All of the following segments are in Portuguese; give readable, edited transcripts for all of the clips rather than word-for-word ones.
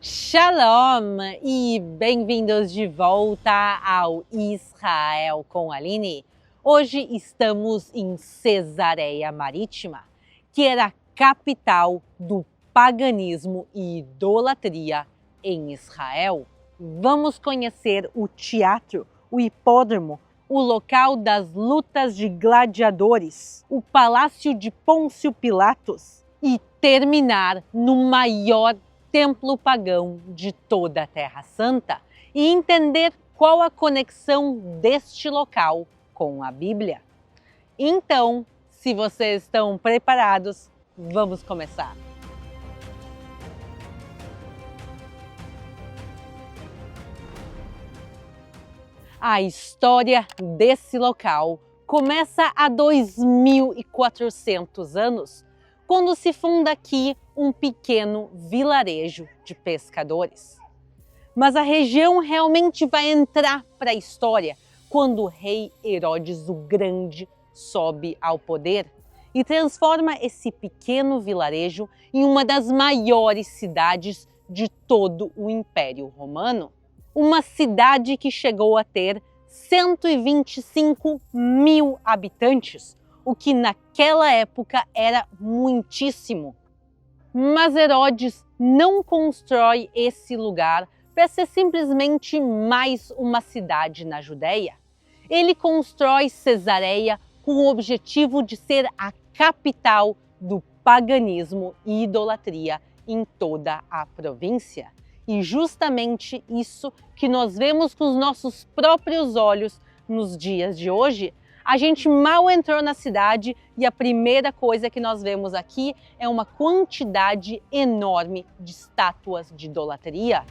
Shalom e bem-vindos de volta ao Israel com Aline. Hoje estamos em Cesareia Marítima, que era a capital do paganismo e idolatria em Israel. Vamos conhecer o teatro, o hipódromo, o local das lutas de gladiadores, o palácio de Pôncio Pilatos e terminar no maior templo pagão de toda a Terra Santa e entender qual a conexão deste local com a Bíblia. Então, se vocês estão preparados, vamos começar. A história desse local começa há 2.400 anos, quando se funda aqui um pequeno vilarejo de pescadores. Mas a região realmente vai entrar para a história quando o rei Herodes o Grande sobe ao poder e transforma esse pequeno vilarejo em uma das maiores cidades de todo o Império Romano. Uma cidade que chegou a ter 125 mil habitantes, o que naquela época era muitíssimo. Mas Herodes não constrói esse lugar para ser simplesmente mais uma cidade na Judéia. Ele constrói Cesareia com o objetivo de ser a capital do paganismo e idolatria em toda a província. E justamente isso que nós vemos com os nossos próprios olhos nos dias de hoje. A gente mal entrou na cidade e a primeira coisa que nós vemos aqui é uma quantidade enorme de estátuas de idolatria.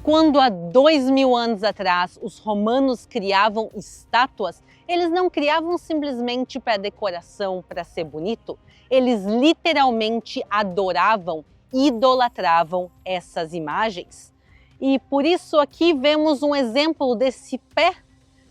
Quando há 2.000 anos atrás os romanos criavam estátuas, eles não criavam simplesmente para decoração, para ser bonito. Eles literalmente adoravam, idolatravam essas imagens. E por isso aqui vemos um exemplo desse pé,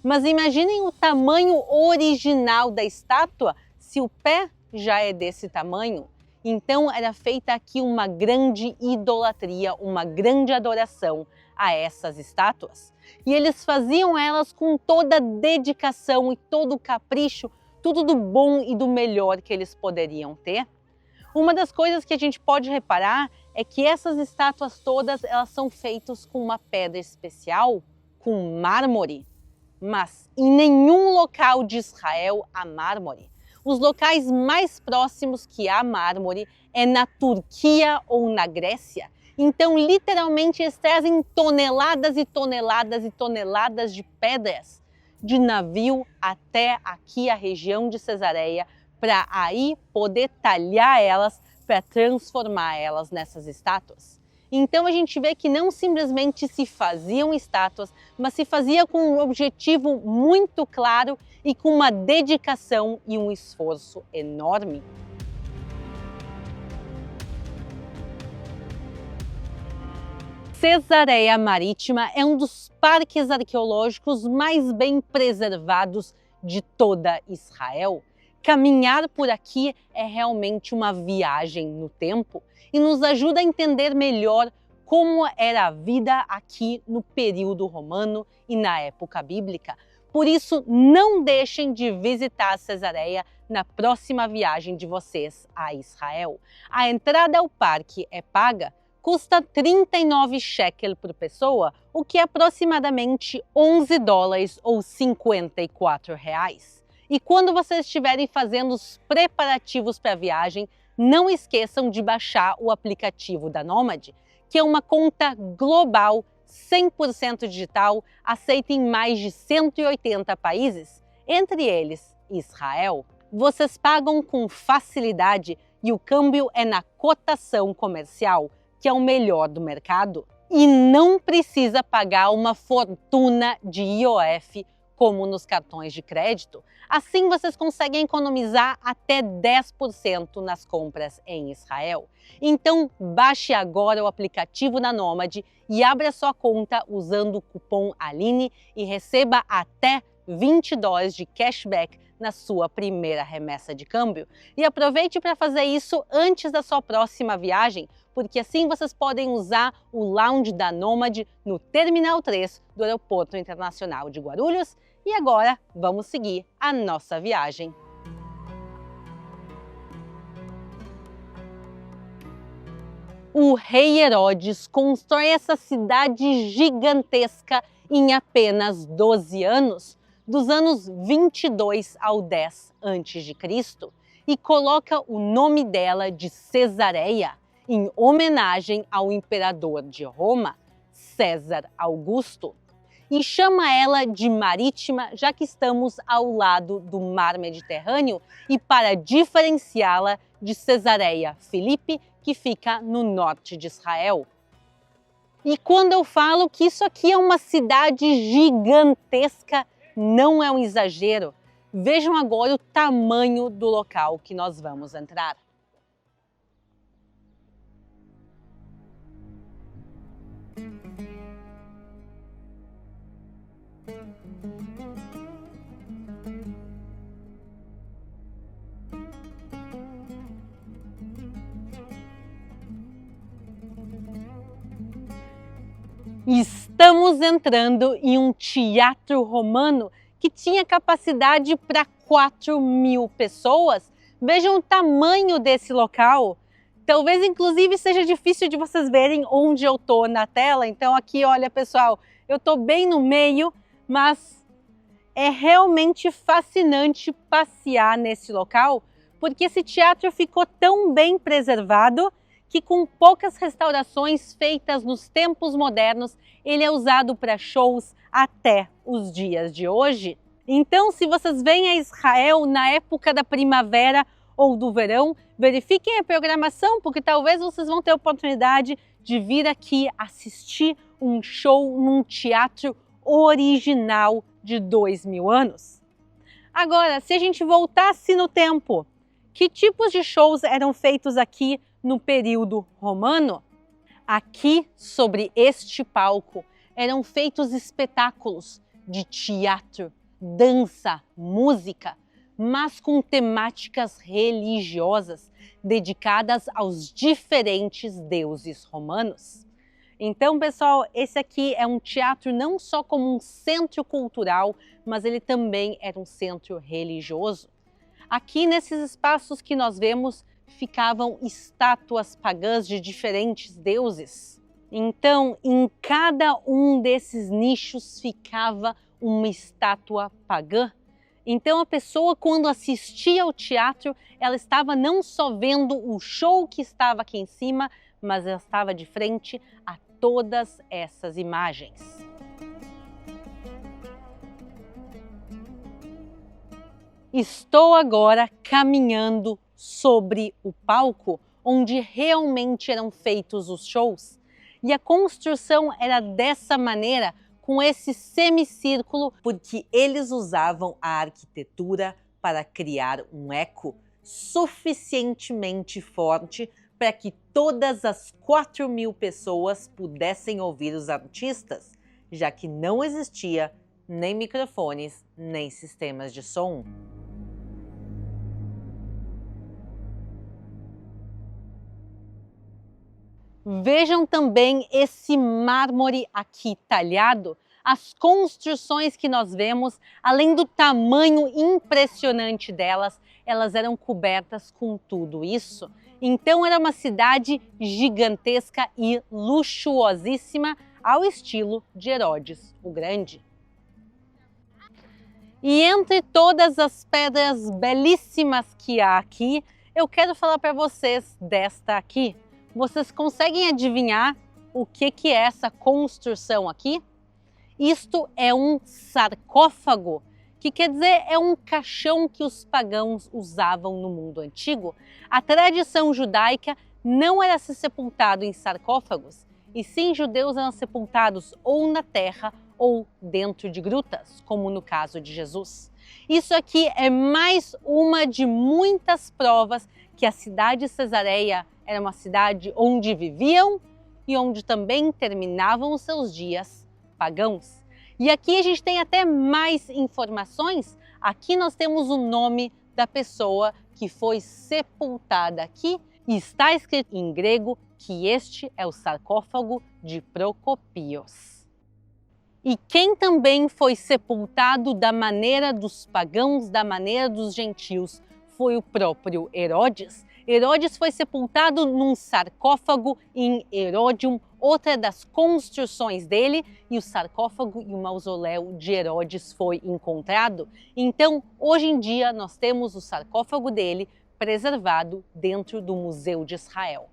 mas imaginem o tamanho original da estátua se o pé já é desse tamanho. Então era feita aqui uma grande idolatria, uma grande adoração a essas estátuas. E eles faziam elas com toda a dedicação e todo o capricho, tudo do bom e do melhor que eles poderiam ter. Uma das coisas que a gente pode reparar é que essas estátuas todas elas são feitas com uma pedra especial, com mármore. Mas em nenhum local de Israel há mármore. Os locais mais próximos que há mármore é na Turquia ou na Grécia. Então, literalmente, eles trazem toneladas e toneladas e toneladas de pedras de navio até aqui a região de Cesareia, para aí poder talhar elas, para transformar elas nessas estátuas. Então a gente vê que não simplesmente se faziam estátuas, mas se fazia com um objetivo muito claro e com uma dedicação e um esforço enorme. Cesareia Marítima é um dos parques arqueológicos mais bem preservados de toda Israel. Caminhar por aqui é realmente uma viagem no tempo e nos ajuda a entender melhor como era a vida aqui no período romano e na época bíblica. Por isso, não deixem de visitar Cesareia na próxima viagem de vocês a Israel. A entrada ao parque é paga, custa 39 shekel por pessoa, o que é aproximadamente 11 dólares ou 54 reais. E quando vocês estiverem fazendo os preparativos para a viagem, não esqueçam de baixar o aplicativo da Nomad, que é uma conta global, 100% digital, aceita em mais de 180 países, entre eles Israel. Vocês pagam com facilidade e o câmbio é na cotação comercial, que é o melhor do mercado. E não precisa pagar uma fortuna de IOF como nos cartões de crédito. Assim vocês conseguem economizar até 10% nas compras em Israel. Então baixe agora o aplicativo da Nomad e abra sua conta usando o cupom Aline e receba até $20 de cashback na sua primeira remessa de câmbio. E aproveite para fazer isso antes da sua próxima viagem, porque assim vocês podem usar o lounge da Nômade no Terminal 3 do Aeroporto Internacional de Guarulhos. E agora vamos seguir a nossa viagem. O rei Herodes constrói essa cidade gigantesca em apenas 12 anos, dos anos 22 ao 10 a.C., e coloca o nome dela de Cesareia, em homenagem ao imperador de Roma, César Augusto, e chama ela de Marítima, já que estamos ao lado do Mar Mediterrâneo, e para diferenciá-la de Cesareia Filipe, que fica no norte de Israel. E quando eu falo que isso aqui é uma cidade gigantesca, não é um exagero. Vejam agora o tamanho do local que nós vamos entrar. Estamos entrando em um teatro romano que tinha capacidade para 4.000 pessoas. Vejam o tamanho desse local. Talvez inclusive seja difícil de vocês verem onde eu estou na tela. Então aqui, olha pessoal, eu estou bem no meio, mas é realmente fascinante passear nesse local, porque esse teatro ficou tão bem preservado que com poucas restaurações feitas nos tempos modernos, ele é usado para shows até os dias de hoje. Então, se vocês vêm a Israel na época da primavera ou do verão, verifiquem a programação, porque talvez vocês vão ter a oportunidade de vir aqui assistir um show num teatro original de 2.000 anos. Agora, se a gente voltasse no tempo, que tipos de shows eram feitos aqui no período romano? Aqui, sobre este palco, eram feitos espetáculos de teatro, dança, música, mas com temáticas religiosas dedicadas aos diferentes deuses romanos. Então, pessoal, esse aqui é um teatro não só como um centro cultural, mas ele também era um centro religioso. Aqui, nesses espaços que nós vemos, ficavam estátuas pagãs de diferentes deuses. Então, em cada um desses nichos ficava uma estátua pagã. Então, a pessoa, quando assistia ao teatro, ela estava não só vendo o show que estava aqui em cima, mas ela estava de frente a todas essas imagens. Estou agora caminhando sobre o palco onde realmente eram feitos os shows. E a construção era dessa maneira, com esse semicírculo, porque eles usavam a arquitetura para criar um eco suficientemente forte para que todas as 4.000 pessoas pudessem ouvir os artistas, já que não existia nem microfones, nem sistemas de som. Vejam também esse mármore aqui talhado. As construções que nós vemos, além do tamanho impressionante delas, elas eram cobertas com tudo isso. Então era uma cidade gigantesca e luxuosíssima ao estilo de Herodes o Grande. E entre todas as pedras belíssimas que há aqui, eu quero falar para vocês desta aqui. Vocês conseguem adivinhar o que é essa construção aqui? Isto é um sarcófago, que quer dizer é um caixão que os pagãos usavam no mundo antigo. A tradição judaica não era ser sepultado em sarcófagos, e sim judeus eram sepultados ou na terra ou dentro de grutas, como no caso de Jesus. Isso aqui é mais uma de muitas provas que a cidade de Cesareia era uma cidade onde viviam e onde também terminavam os seus dias pagãos. E aqui a gente tem até mais informações. aqui nós temos o nome da pessoa que foi sepultada aqui e está escrito em grego que este é o sarcófago de Procopios. E quem também foi sepultado da maneira dos pagãos, da maneira dos gentios, foi o próprio Herodes. Herodes foi sepultado num sarcófago em Herodium, outra das construções dele, e o sarcófago e o mausoléu de Herodes foi encontrado. Então, hoje em dia, nós temos o sarcófago dele preservado dentro do Museu de Israel.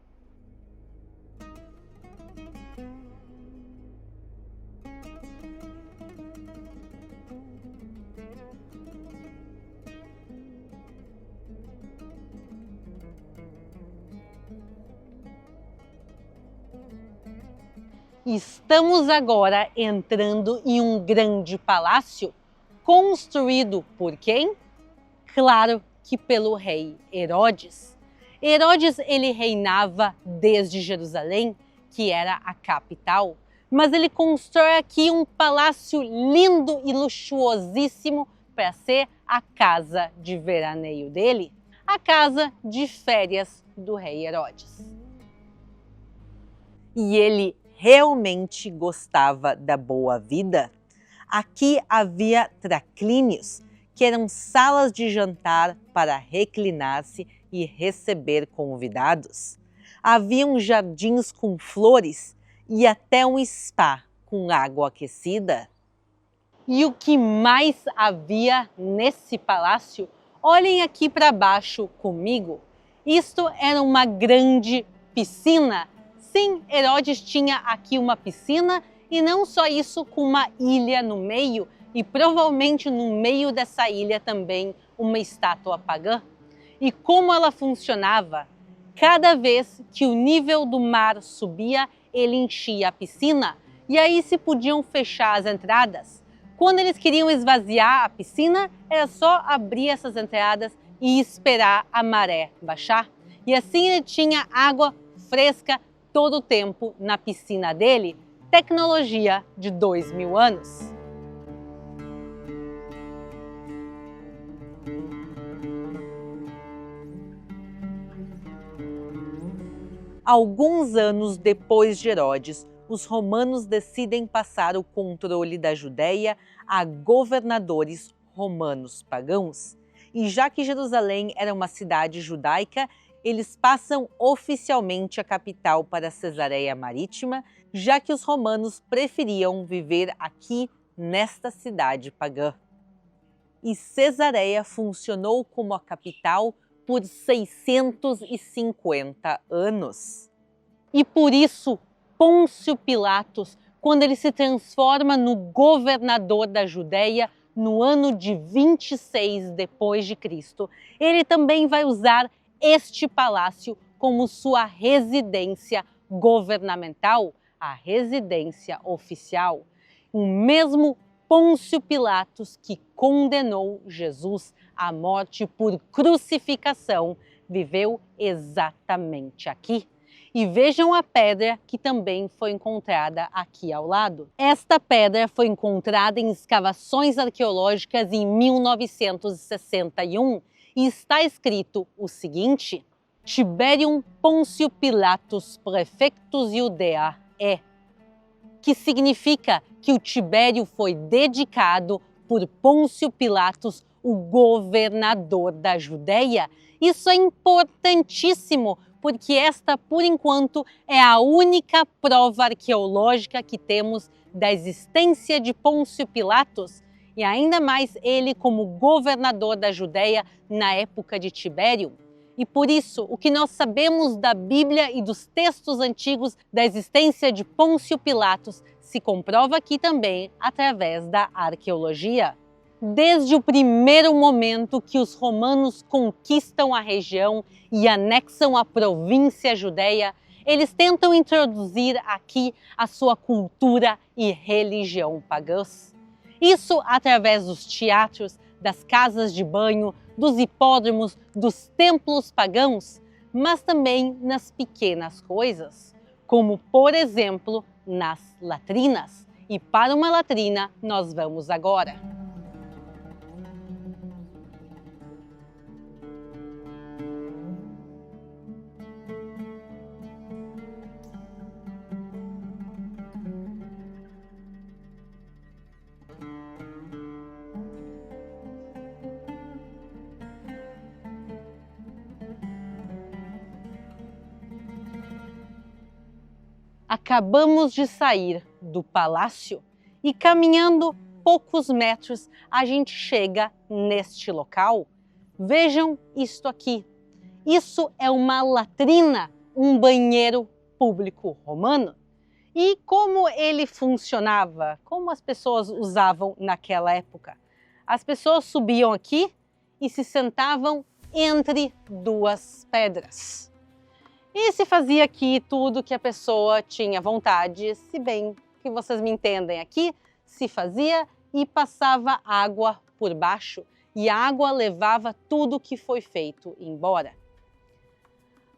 Estamos agora entrando em um grande palácio construído por quem? Claro que pelo rei Herodes. Herodes ele reinava desde Jerusalém, que era a capital, mas ele constrói aqui um palácio lindo e luxuosíssimo para ser a casa de veraneio dele, a casa de férias do rei Herodes. E ele realmente gostava da boa vida? Aqui havia traclínios, que eram salas de jantar para reclinar-se e receber convidados. Haviam jardins com flores e até um spa com água aquecida. E o que mais havia nesse palácio? Olhem aqui para baixo comigo. Isto era uma grande piscina. Sim, Herodes tinha aqui uma piscina e não só isso, com uma ilha no meio e provavelmente no meio dessa ilha também uma estátua pagã. E como ela funcionava? Cada vez que o nível do mar subia, ele enchia a piscina e aí se podiam fechar as entradas. Quando eles queriam esvaziar a piscina, era só abrir essas entradas e esperar a maré baixar. E assim ele tinha água fresca todo o tempo na piscina dele, tecnologia de 2000 anos. Alguns anos depois de Herodes, os romanos decidem passar o controle da Judéia a governadores romanos pagãos. E já que Jerusalém era uma cidade judaica, eles passam oficialmente a capital para Cesareia Marítima, já que os romanos preferiam viver aqui nesta cidade pagã. E Cesareia funcionou como a capital por 650 anos. E por isso, Pôncio Pilatos, quando ele se transforma no governador da Judéia no ano de 26 depois de Cristo, ele também vai usar este palácio como sua residência governamental, a residência oficial. O mesmo Pôncio Pilatos que condenou Jesus à morte por crucificação viveu exatamente aqui. E vejam a pedra que também foi encontrada aqui ao lado. Esta pedra foi encontrada em escavações arqueológicas em 1961 e está escrito o seguinte: Tiberium Pôncio Pilatus Prefectus Iudea é, que significa que o Tibério foi dedicado por Pôncio Pilatos, o governador da Judéia. Isso é importantíssimo, porque esta, por enquanto, é a única prova arqueológica que temos da existência de Pôncio Pilatos, e ainda mais ele como governador da Judéia na época de Tibério. E por isso, o que nós sabemos da Bíblia e dos textos antigos da existência de Pôncio Pilatos se comprova aqui também através da arqueologia. Desde o primeiro momento que os romanos conquistam a região e anexam a província judeia, eles tentam introduzir aqui a sua cultura e religião pagãs. Isso através dos teatros, das casas de banho, dos hipódromos, dos templos pagãos, mas também nas pequenas coisas, como, por exemplo, nas latrinas. E para uma latrina nós vamos agora. Acabamos de sair do palácio e caminhando poucos metros a gente chega neste local. Vejam isto aqui. Isso é uma latrina, um banheiro público romano. E como ele funcionava? Como as pessoas usavam naquela época? As pessoas subiam aqui e se sentavam entre duas pedras. E se fazia aqui tudo que a pessoa tinha vontade, se bem que vocês me entendem aqui, se fazia e passava água por baixo e a água levava tudo que foi feito embora.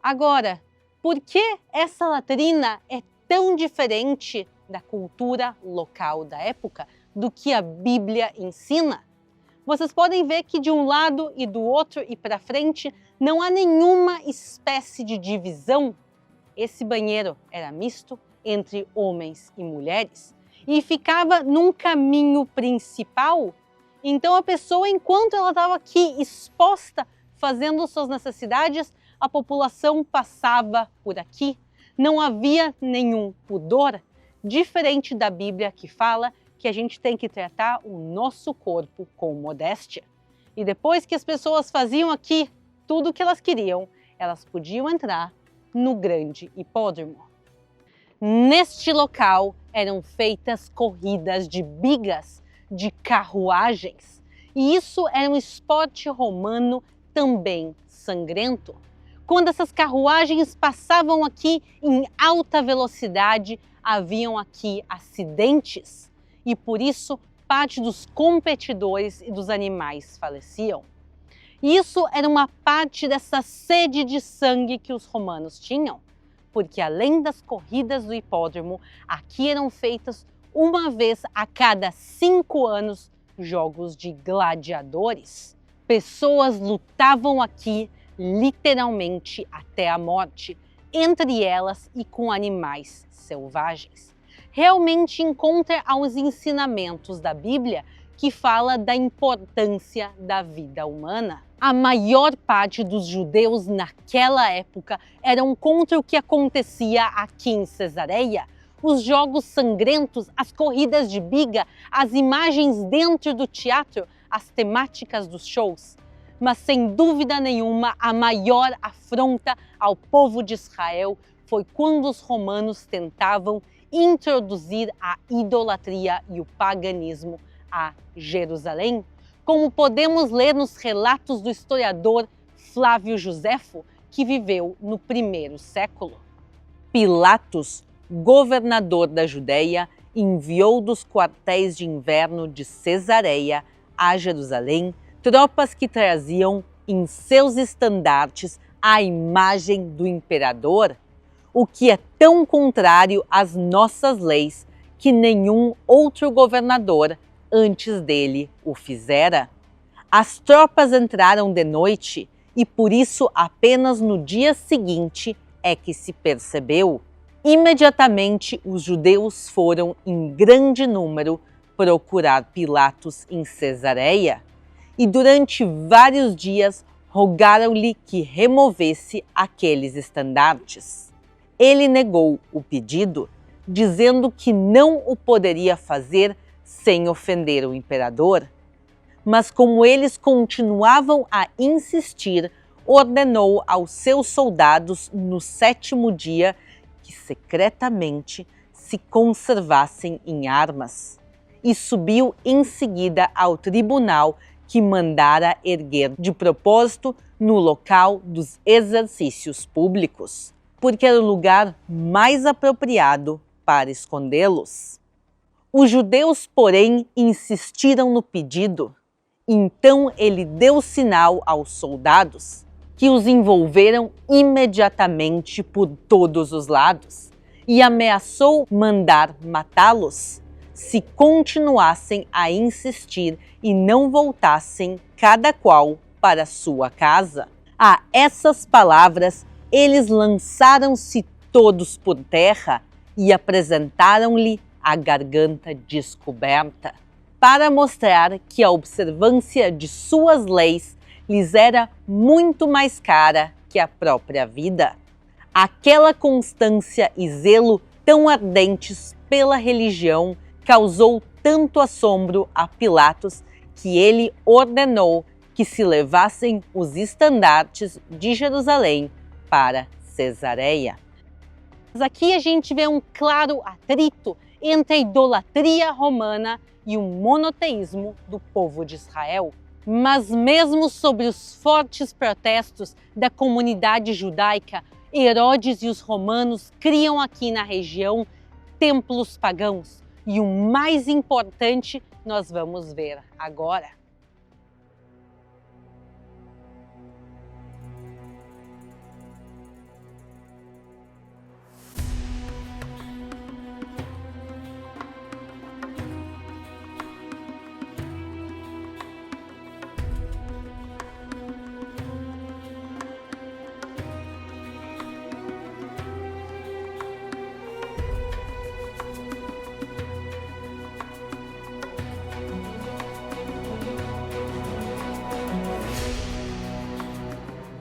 Agora, por que essa latrina é tão diferente da cultura local da época, do que a Bíblia ensina? Vocês podem ver que de um lado e do outro e para frente não há nenhuma espécie de divisão. Esse banheiro era misto entre homens e mulheres e ficava num caminho principal. Então a pessoa, enquanto ela estava aqui exposta, fazendo suas necessidades, a população passava por aqui. Não havia nenhum pudor, diferente da Bíblia que fala que a gente tem que tratar o nosso corpo com modéstia. E depois que as pessoas faziam aqui tudo o que elas queriam, elas podiam entrar no grande hipódromo. Neste local eram feitas corridas de bigas, de carruagens, e isso era um esporte romano também sangrento. Quando essas carruagens passavam aqui em alta velocidade, haviam aqui acidentes e por isso parte dos competidores e dos animais faleciam. Isso era uma parte dessa sede de sangue que os romanos tinham, porque além das corridas do hipódromo, aqui eram feitas uma vez a cada 5 anos jogos de gladiadores. Pessoas lutavam aqui literalmente até a morte, entre elas e com animais selvagens. Realmente encontra aos ensinamentos da Bíblia que fala da importância da vida humana. A maior parte dos judeus naquela época eram contra o que acontecia aqui em Cesareia. Os jogos sangrentos, as corridas de biga, as imagens dentro do teatro, as temáticas dos shows. Mas sem dúvida nenhuma, a maior afronta ao povo de Israel foi quando os romanos tentavam introduzir a idolatria e o paganismo a Jerusalém, como podemos ler nos relatos do historiador Flávio Josefo, que viveu no 1º século. Pilatos, governador da Judéia, enviou dos quartéis de inverno de Cesareia a Jerusalém tropas que traziam em seus estandartes a imagem do imperador, o que é tão contrário às nossas leis que nenhum outro governador antes dele o fizera. As tropas entraram de noite e por isso apenas no dia seguinte é que se percebeu. Imediatamente os judeus foram em grande número procurar Pilatos em Cesareia e durante vários dias rogaram-lhe que removesse aqueles estandartes. Ele negou o pedido, dizendo que não o poderia fazer sem ofender o imperador. Mas como eles continuavam a insistir, ordenou aos seus soldados no 7º dia que secretamente se conservassem em armas. E subiu em seguida ao tribunal que mandara erguer de propósito no local dos exercícios públicos, porque era o lugar mais apropriado para escondê-los. Os judeus, porém, insistiram no pedido. Então ele deu sinal aos soldados, que os envolveram imediatamente por todos os lados e ameaçou mandar matá-los se continuassem a insistir e não voltassem cada qual para sua casa. A essas palavras, eles lançaram-se todos por terra e apresentaram-lhe a garganta descoberta, para mostrar que a observância de suas leis lhes era muito mais cara que a própria vida. Aquela constância e zelo tão ardentes pela religião causou tanto assombro a Pilatos que ele ordenou que se levassem os estandartes de Jerusalém para Cesareia. Mas aqui a gente vê um claro atrito entre a idolatria romana e o monoteísmo do povo de Israel. Mas mesmo sobre os fortes protestos da comunidade judaica, Herodes e os romanos criam aqui na região templos pagãos. E o mais importante nós vamos ver agora.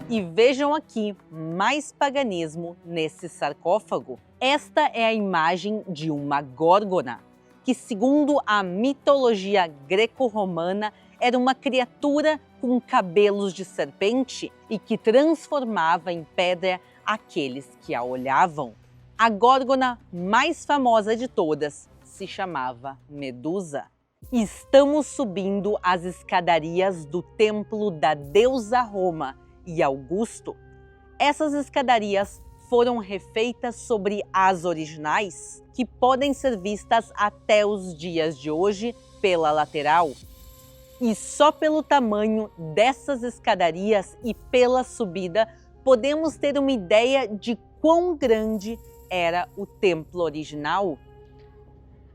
E vejam aqui mais paganismo nesse sarcófago. Esta é a imagem de uma górgona, que segundo a mitologia greco-romana era uma criatura com cabelos de serpente e que transformava em pedra aqueles que a olhavam. A górgona mais famosa de todas se chamava Medusa. Estamos subindo as escadarias do templo da deusa Roma e Augusto. Essas escadarias foram refeitas sobre as originais, que podem ser vistas até os dias de hoje pela lateral. E só pelo tamanho dessas escadarias e pela subida, podemos ter uma ideia de quão grande era o templo original.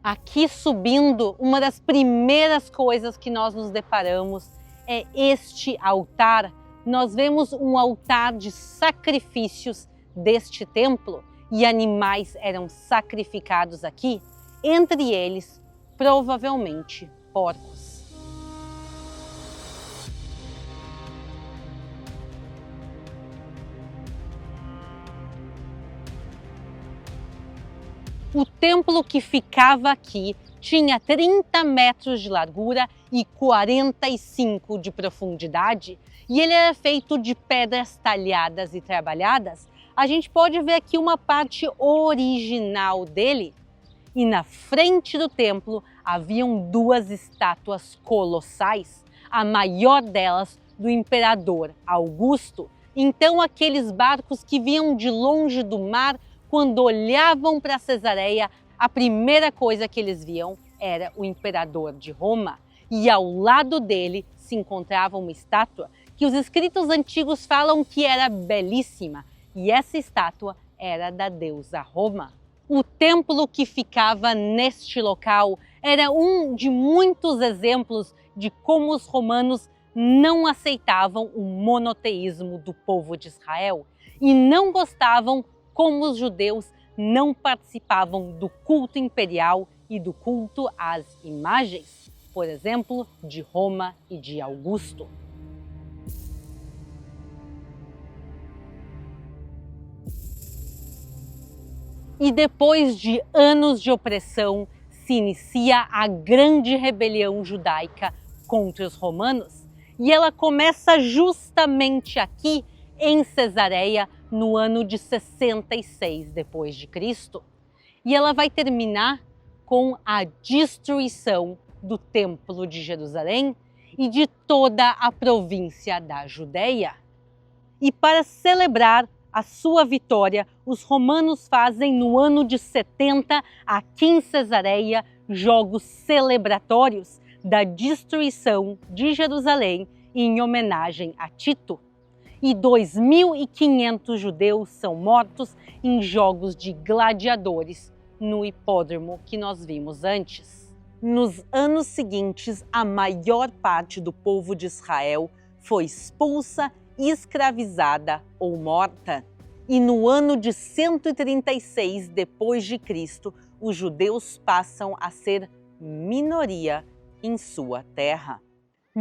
Aqui subindo, uma das primeiras coisas que nós nos deparamos é este altar. Nós vemos um altar de sacrifícios deste templo e animais eram sacrificados aqui, entre eles, provavelmente, porcos. O templo que ficava aqui tinha 30 metros de largura e 45 de profundidade, e ele era feito de pedras talhadas e trabalhadas. A gente pode ver aqui uma parte original dele. E na frente do templo haviam duas estátuas colossais, a maior delas do imperador Augusto. Então aqueles barcos que vinham de longe do mar, quando olhavam para Cesareia, a primeira coisa que eles viam era o imperador de Roma. E ao lado dele se encontrava uma estátua que os escritos antigos falam que era belíssima, e essa estátua era da deusa Roma. O templo que ficava neste local era um de muitos exemplos de como os romanos não aceitavam o monoteísmo do povo de Israel e não gostavam como os judeus não participavam do culto imperial e do culto às imagens, por exemplo, de Roma e de Augusto. E depois de anos de opressão, se inicia a grande rebelião judaica contra os romanos, e ela começa justamente aqui em Cesareia, no ano de 66 depois de Cristo, e ela vai terminar com a destruição do Templo de Jerusalém e de toda a província da Judéia. E para celebrar a sua vitória, os romanos fazem no ano de 70, aqui em Cesareia, jogos celebratórios da destruição de Jerusalém em homenagem a Tito. E 2.500 judeus são mortos em jogos de gladiadores no hipódromo que nós vimos antes. Nos anos seguintes, a maior parte do povo de Israel foi expulsa, escravizada ou morta. E no ano de 136 depois de Cristo, os judeus passam a ser minoria em sua terra.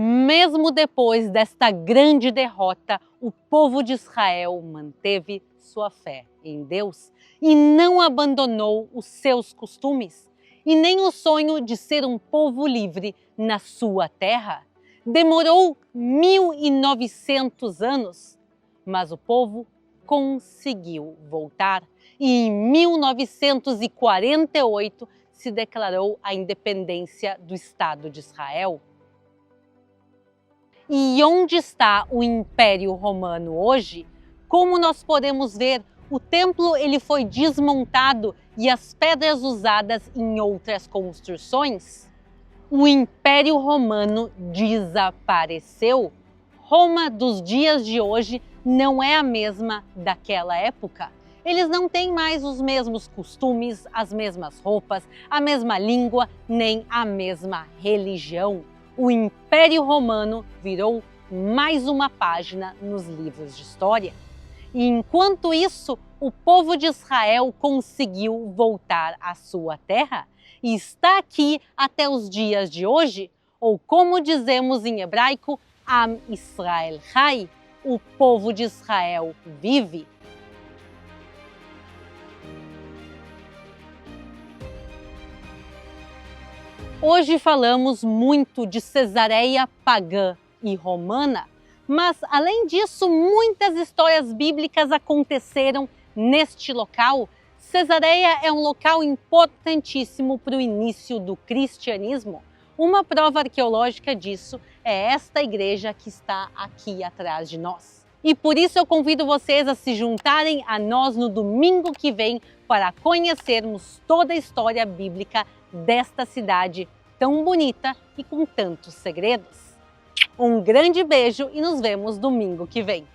Mesmo depois desta grande derrota, o povo de Israel manteve sua fé em Deus e não abandonou os seus costumes e nem o sonho de ser um povo livre na sua terra. Demorou 1900 anos, mas o povo conseguiu voltar e em 1948 se declarou a independência do Estado de Israel. E onde está o Império Romano hoje? Como nós podemos ver, o templo ele foi desmontado e as pedras usadas em outras construções. O Império Romano desapareceu. Roma dos dias de hoje não é a mesma daquela época. Eles não têm mais os mesmos costumes, as mesmas roupas, a mesma língua, nem a mesma religião. O Império Romano virou mais uma página nos livros de história. E enquanto isso, o povo de Israel conseguiu voltar à sua terra e está aqui até os dias de hoje, ou como dizemos em hebraico, Am Israel Chai, o povo de Israel vive. Hoje falamos muito de Cesareia pagã e romana, mas além disso, muitas histórias bíblicas aconteceram neste local. Cesareia é um local importantíssimo para o início do cristianismo. Uma prova arqueológica disso é esta igreja que está aqui atrás de nós. E por isso eu convido vocês a se juntarem a nós no domingo que vem para conhecermos toda a história bíblica desta cidade tão bonita e com tantos segredos. Um grande beijo e nos vemos domingo que vem.